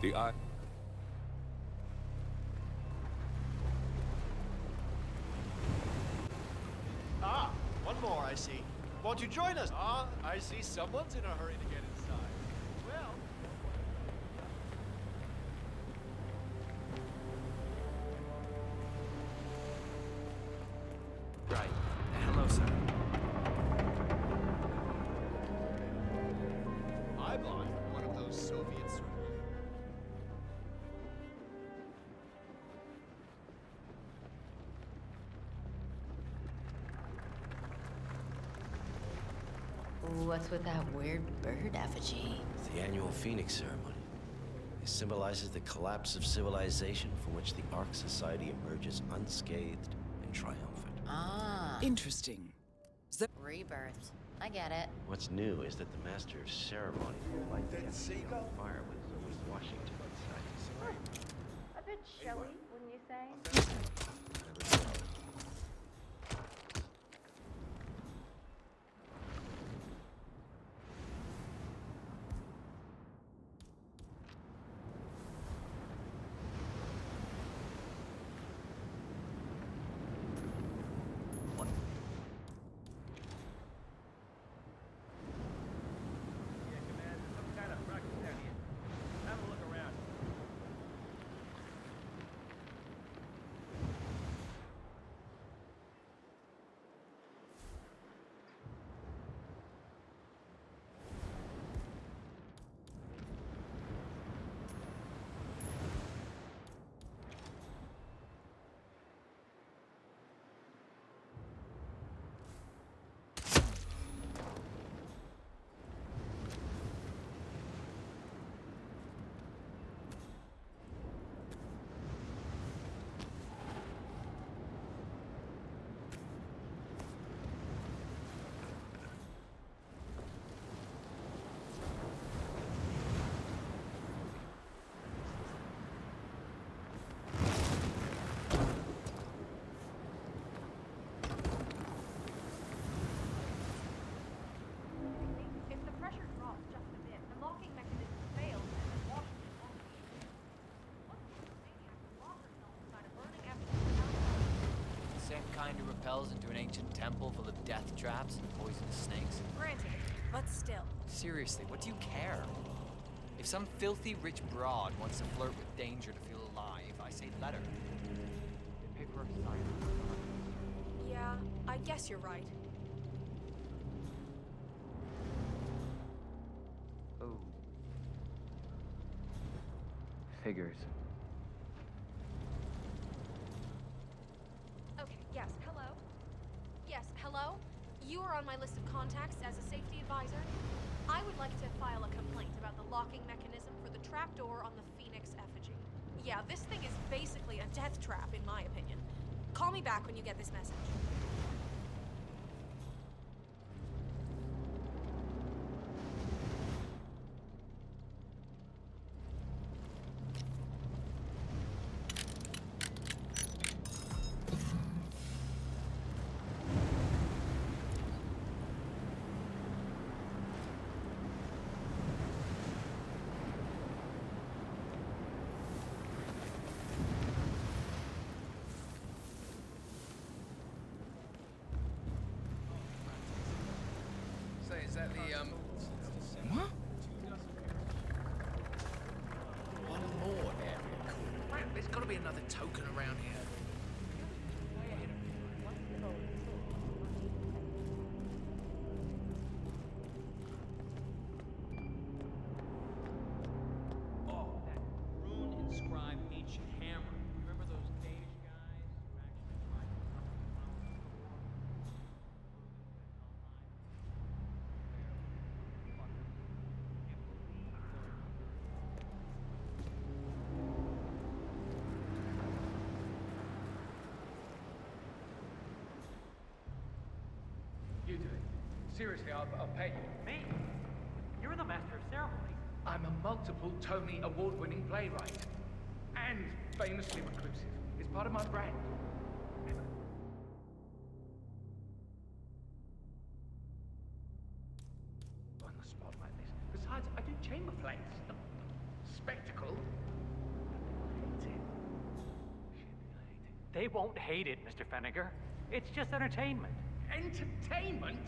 The eye. Ah, one more, I see. Won't you join us? Ah, I see someone's in a hurry to get inside. Well... Right. Hello, sir. I bought one of those Soviet sort. What's with that weird bird effigy? It's the annual Phoenix ceremony. It symbolizes the collapse of civilization from which the Ark Society emerges unscathed and triumphant. Ah, Interesting. rebirth. I get it. What's new is that the master of ceremony will light the effigy on fire with Zoe Washington inside. A bit showy, wouldn't you say? If the pressure drops just a bit, the locking mechanism fails and the Washington won't be. What if the maniac would lock herself inside a burning empty The same kind who repels into an ancient temple full of death traps and poisonous snakes. Granted, but still. Seriously, what do you care? If some filthy rich broad wants to flirt with danger to feel alive, I say let her. They pick her aside. Yeah, I guess you're right. Oh. Figures. Okay, yes, hello? Yes, hello? You are on my list of contacts as a safety advisor. I would like to file a complaint about the locking mechanism for the trapdoor on the Phoenix effigy. Yeah, this thing is basically a death trap, in my opinion. Call me back when you get this message. So is that the, What? one more area code? Right, there's gotta be another token around here. Oh, that rune-inscribed ancient hammer. Remember those Danish guys who actually tried to stop the You do it. Seriously, I'll pay you. Me? You're the master of ceremony. I'm a multiple Tony award-winning playwright. And famously reclusive. It's part of my brand. On the spot like this. Besides, I do chamber plays. spectacle. I hate it. Shit, I hate it. They won't hate it, Mr. Fenniger. It's just entertainment. Entertainment?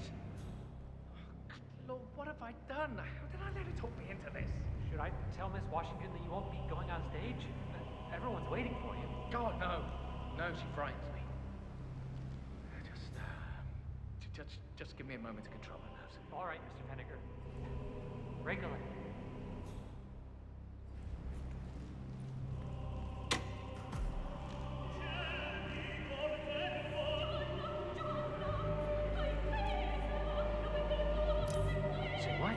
Oh, Lord, what have I done? How did I let it talk me into this? Should I tell Miss Washington that you won't be going on stage? Everyone's waiting for you. God, no. No, she frightens me. Just give me a moment to control my nerves. All right, Mr. Fenniger. Break a leg. Say what?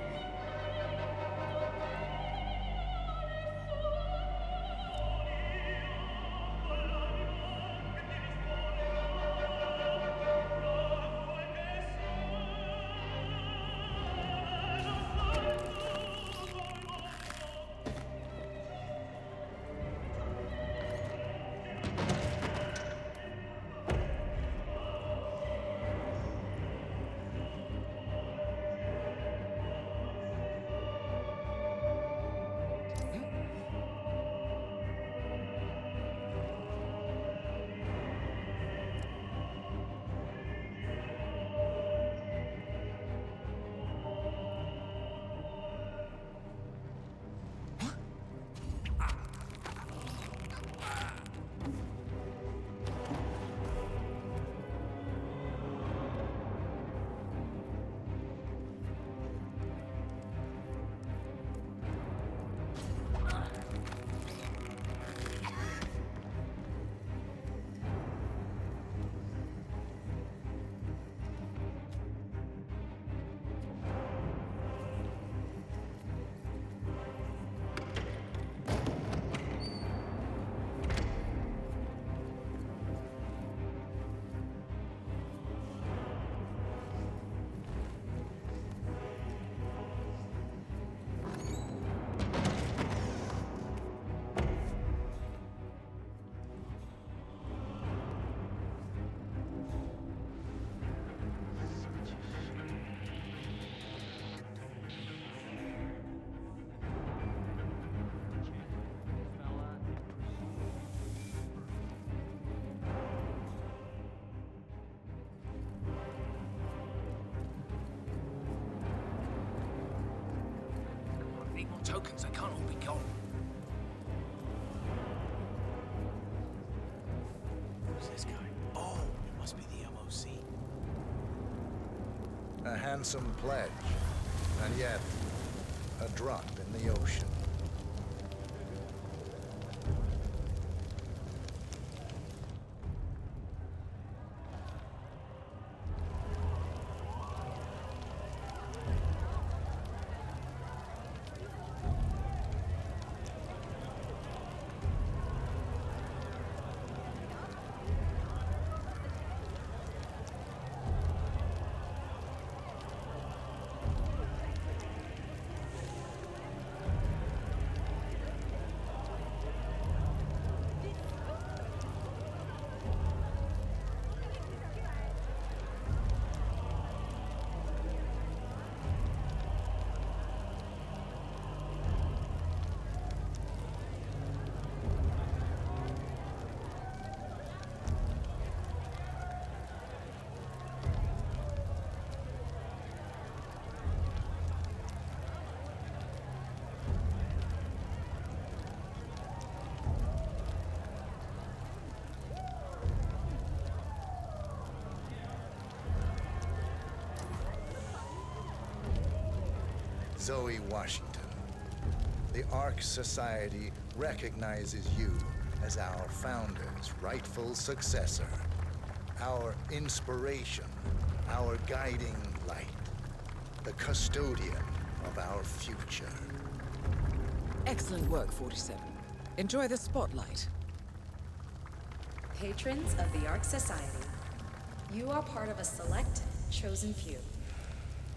Need more tokens, they can't all be gone. Who's this guy? Oh, it must be the MOC. A handsome pledge, and yet a drop in the ocean. Zoe Washington, the Ark Society recognizes you as our founder's rightful successor, our inspiration, our guiding light, the custodian of our future. Excellent work, 47. Enjoy the spotlight. Patrons of the Ark Society, you are part of a select, chosen few.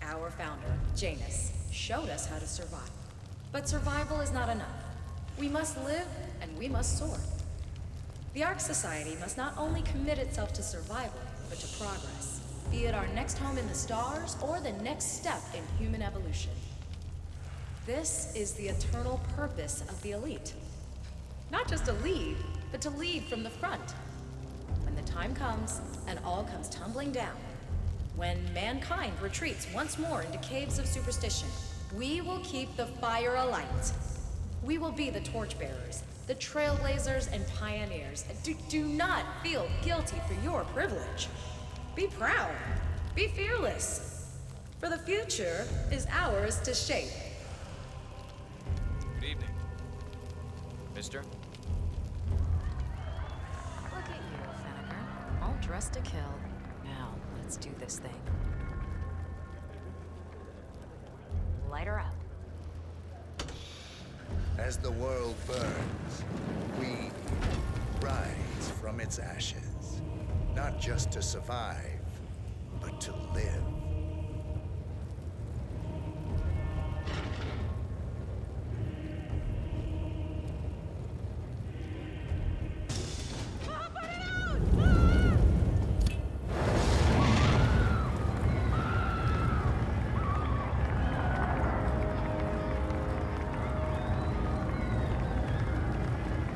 Our founder, Janus, showed us how to survive. But survival is not enough. We must live and we must soar. The Ark Society must not only commit itself to survival, but to progress, be it our next home in the stars or the next step in human evolution. This is the eternal purpose of the elite. Not just to lead, but to lead from the front. When the time comes and all comes tumbling down, when mankind retreats once more into caves of superstition, we will keep the fire alight. We will be the torchbearers, the trailblazers and pioneers. Do not feel guilty for your privilege. Be proud. Be fearless. For the future is ours to shape. Good evening. Mister? Look at you, Senator. All dressed to kill. Now, let's do this thing. Light her up. As the world burns, we rise from its ashes. Not just to survive, but to live.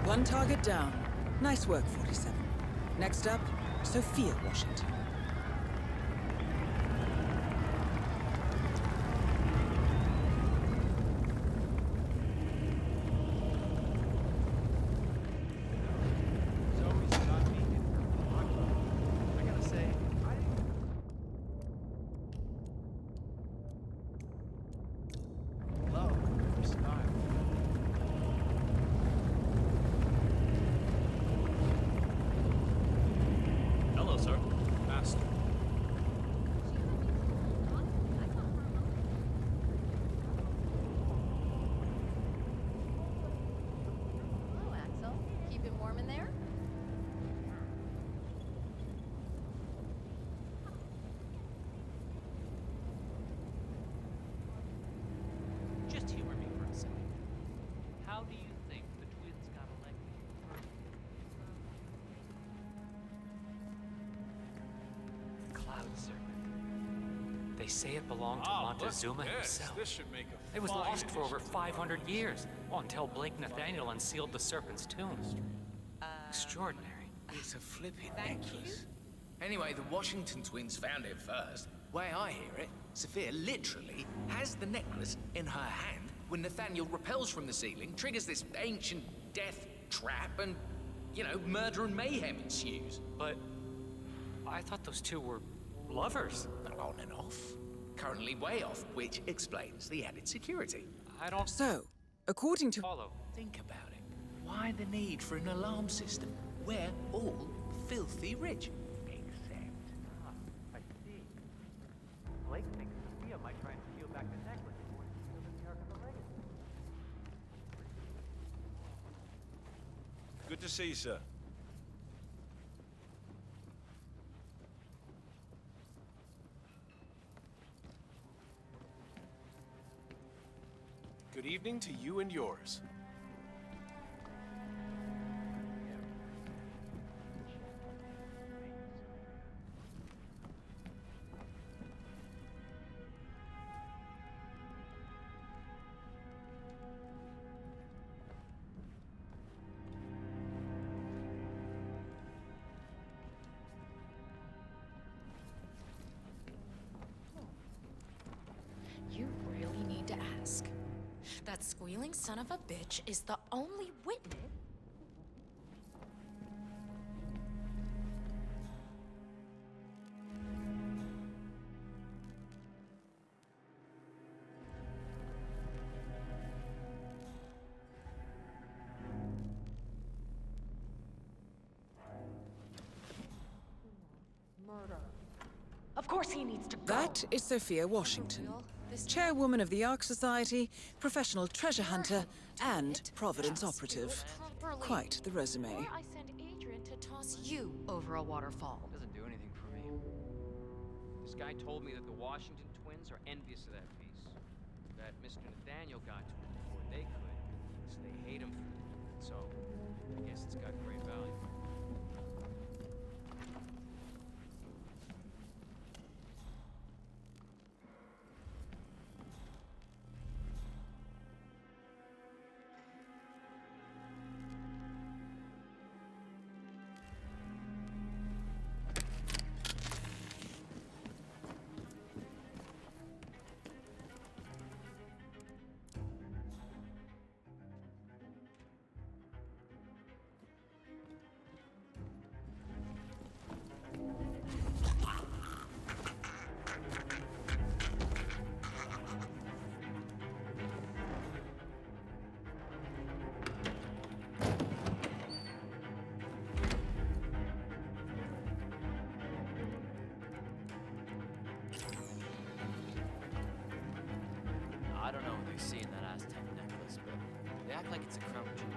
One target down. Nice work, 47. Next up, Sophia Washington. Zoe's got me in her pocket. I gotta say, I love her style. Hello, sir. Master. Hello, Axel. Keeping warm in there? Just humor me for a second. How do you think the twins got elected? Cloud serpent. They say it belonged to Montezuma himself. This should make a It was lost for over 500 years, until Blake Nathaniel unsealed the serpent's tomb. Extraordinary. It's a flipping necklace. Anyway, the Washington twins found it first. Way I hear it, Sophia literally has the necklace in her hand when Nathaniel repels from the ceiling, triggers this ancient death trap, and, you know, murder and mayhem ensues. But I thought those two were lovers. On and off. Currently way off, which explains the added security. I don't So, according to... follow. Think about it. Why the need for an alarm system? We're all filthy rich. I see. Blake thinks Sophia might try and steal back the necklace before she seals the Ark of the Legacy. Good to see you, sir. Good evening to you and yours. You really need to ask. That squealing son of a bitch is the only witness. Of course he needs to go. That is Sophia Washington, chairwoman of the Ark Society, professional treasure hunter, and Providence operative. Quite the resume. Or I send Adrian to toss you over a waterfall. Doesn't do anything for me. This guy told me that the Washington twins are envious of that piece. That Mr. Nathaniel got to it before they could, so they hate him for it. So, I guess it's got great value. I don't know what they see in that Aztec necklace, but they act like it's a crown jewel.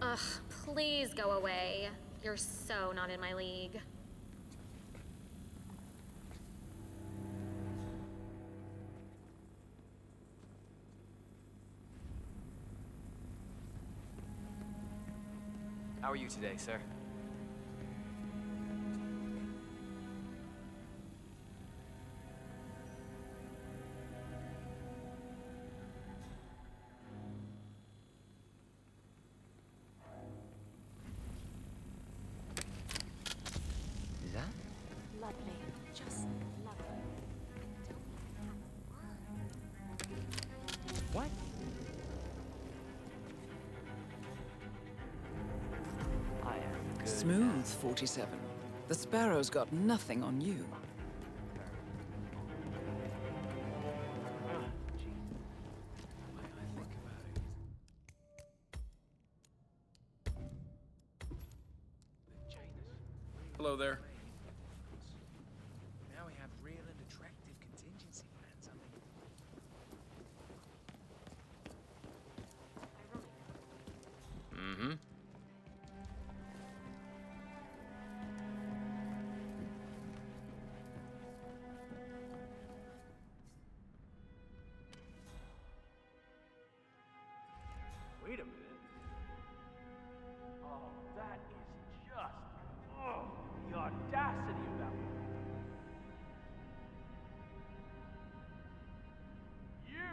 Ugh, please go away. You're so not in my league. How are you today, sir? Is that? Lovely. Just lovely. Don't even have a word. What? I am good. Smooth, 47. The Sparrow's got nothing on you. Hello there. Now we have real and attractive contingency plans. Mm-hmm. Wait a minute. Oh, that is just... Oh, the audacity of that one. You!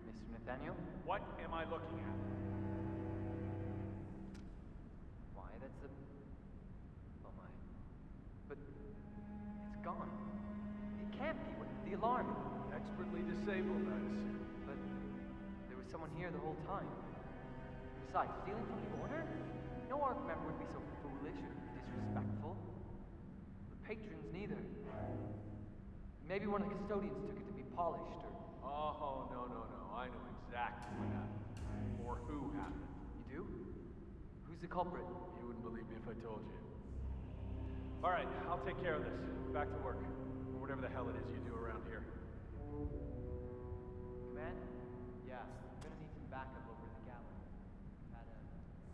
Mr. Nathaniel? What am I looking at? Why, that's a... Oh my. But it's gone. It can't be. What, the alarm? Expertly disabled, I assume. But there was someone here the whole time. Besides, stealing from the order? No ARC member would be so foolish or disrespectful. The patrons neither. Maybe one of the custodians took it to be polished, or... Oh, no. I know exactly what happened. Or who happened. You do? Who's the culprit? You wouldn't believe me if I told you. All right, I'll take care of this. Back to work. Or whatever the hell it is you do around here. Command? Yeah, we're gonna need some backup over at the gallery. Had a situation.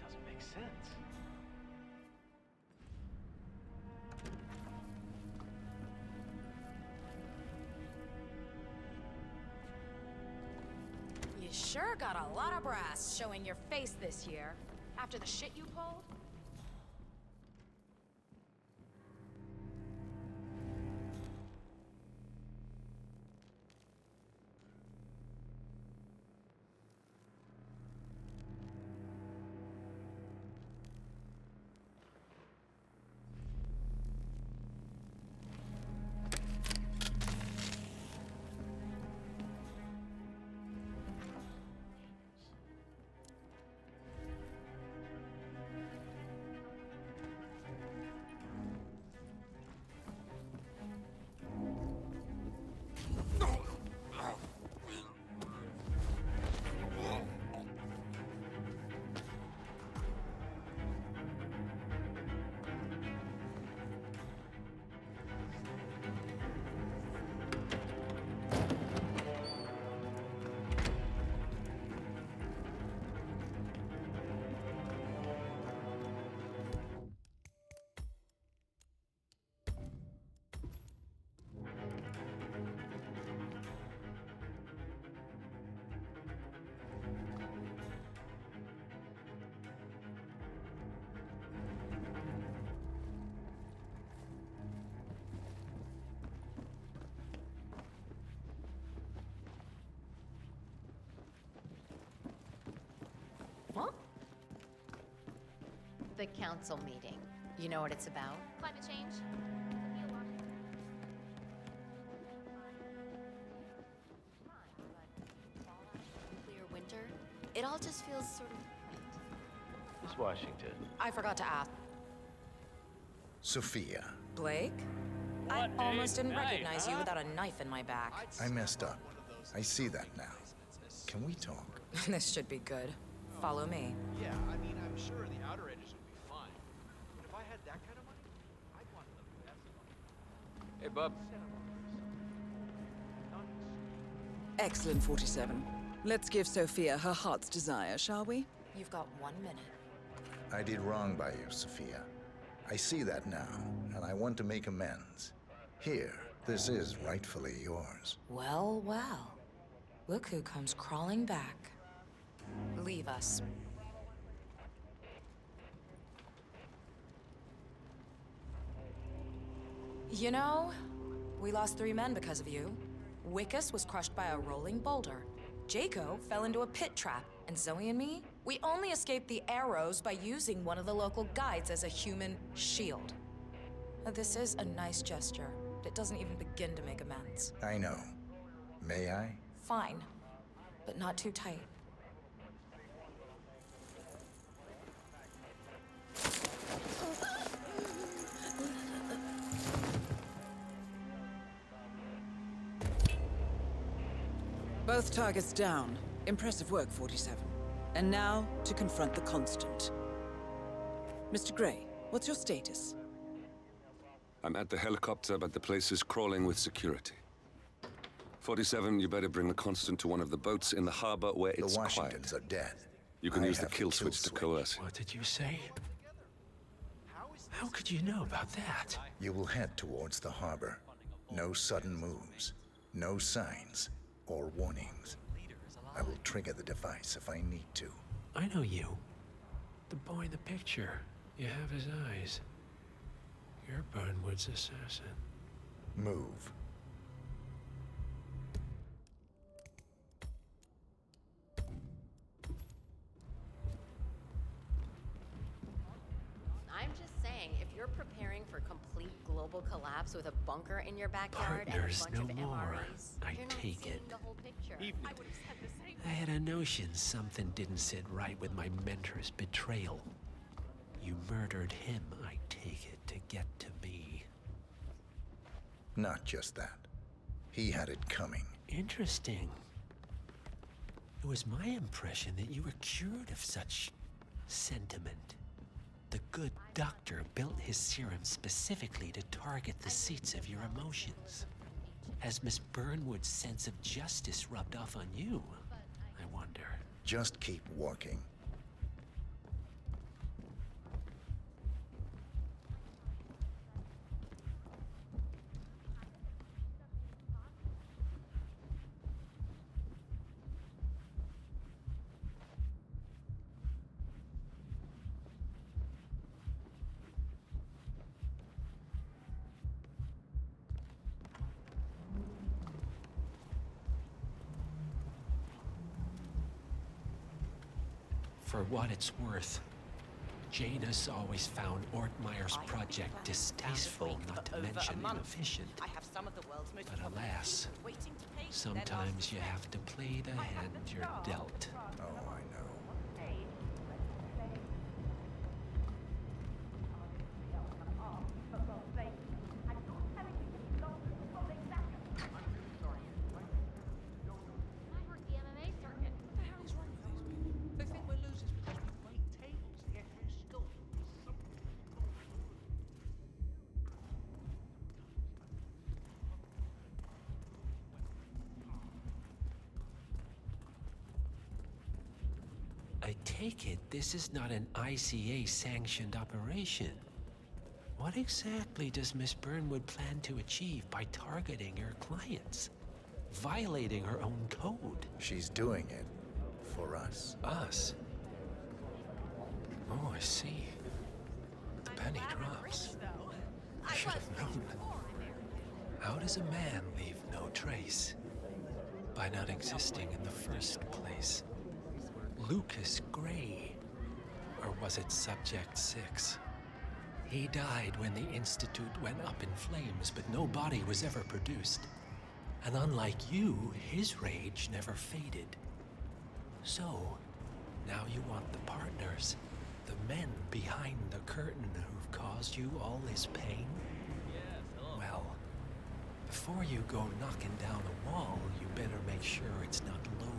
Doesn't make sense. You sure got a lot of brass showing your face this year. After the shit you pulled? council meeting. You know what it's about? Climate change. Clear winter. It all just feels sort of Miss Washington. I forgot to ask. Sophia, Blake? I almost didn't recognize you without a knife in my back. I messed up. I see that now. Can we talk? This should be good. Follow me. Yeah, I mean, I'm sure the outer edges would be fine. But if I had that kind of money, I'd want the best one. Hey, bub. Excellent, 47. Let's give Sophia her heart's desire, shall we? You've got 1 minute. I did wrong by you, Sophia. I see that now, and I want to make amends. Here, this is rightfully yours. Well, well. Look who comes crawling back. Leave us. You know, we lost 3 men because of you. Wickus was crushed by a rolling boulder. Jaco fell into a pit trap, and Zoe and me, we only escaped the arrows by using one of the local guides as a human shield. This is a nice gesture, but it doesn't even begin to make amends. I know. May I? Fine, but not too tight. Both targets down. Impressive work, 47. And now, to confront the Constant. Mr. Gray, what's your status? I'm at the helicopter, but the place is crawling with security. 47, you better bring the Constant to one of the boats in the harbor where it's The quiet. Washingtons are dead. You can I use the have kill switch to coerce. What did you say? How could you know about that? You will head towards the harbor. No sudden moves. No signs or warnings. I will trigger the device if I need to. I know you. The boy in the picture. You have his eyes. You're Burnwood's assassin. Move. I'm just saying, if you're preparing for complete global collapse with a bunker in your backyard Partners and a bunch no of more. MREs, I you're not take seeing it. the whole picture. I would have said the same. I had a notion something didn't sit right with my mentor's betrayal. You murdered him, I take it, to get to me. Not just that. He had it coming. Interesting. It was my impression that you were cured of such sentiment. The good doctor built his serum specifically to target the seats of your emotions. Has Miss Burnwood's sense of justice rubbed off on you? I wonder. Just keep walking. For what it's worth, Janus always found Ortmeyer's project distasteful, not to mention inefficient. But alas, sometimes you have to play the hand you're dealt. Oh, I know. I take it this is not an ICA-sanctioned operation. What exactly does Miss Burnwood plan to achieve by targeting her clients? Violating her own code? She's doing it for us. Us? Oh, I see. The penny drops. I should have known. How does a man leave no trace? By not existing in the first place. Lucas Gray. Or was it Subject 6? He died when the Institute went up in flames, but no body was ever produced. And unlike you, his rage never faded. So, now you want the partners, the men behind the curtain who've caused you all this pain? Well, before you go knocking down a wall, you better make sure it's not low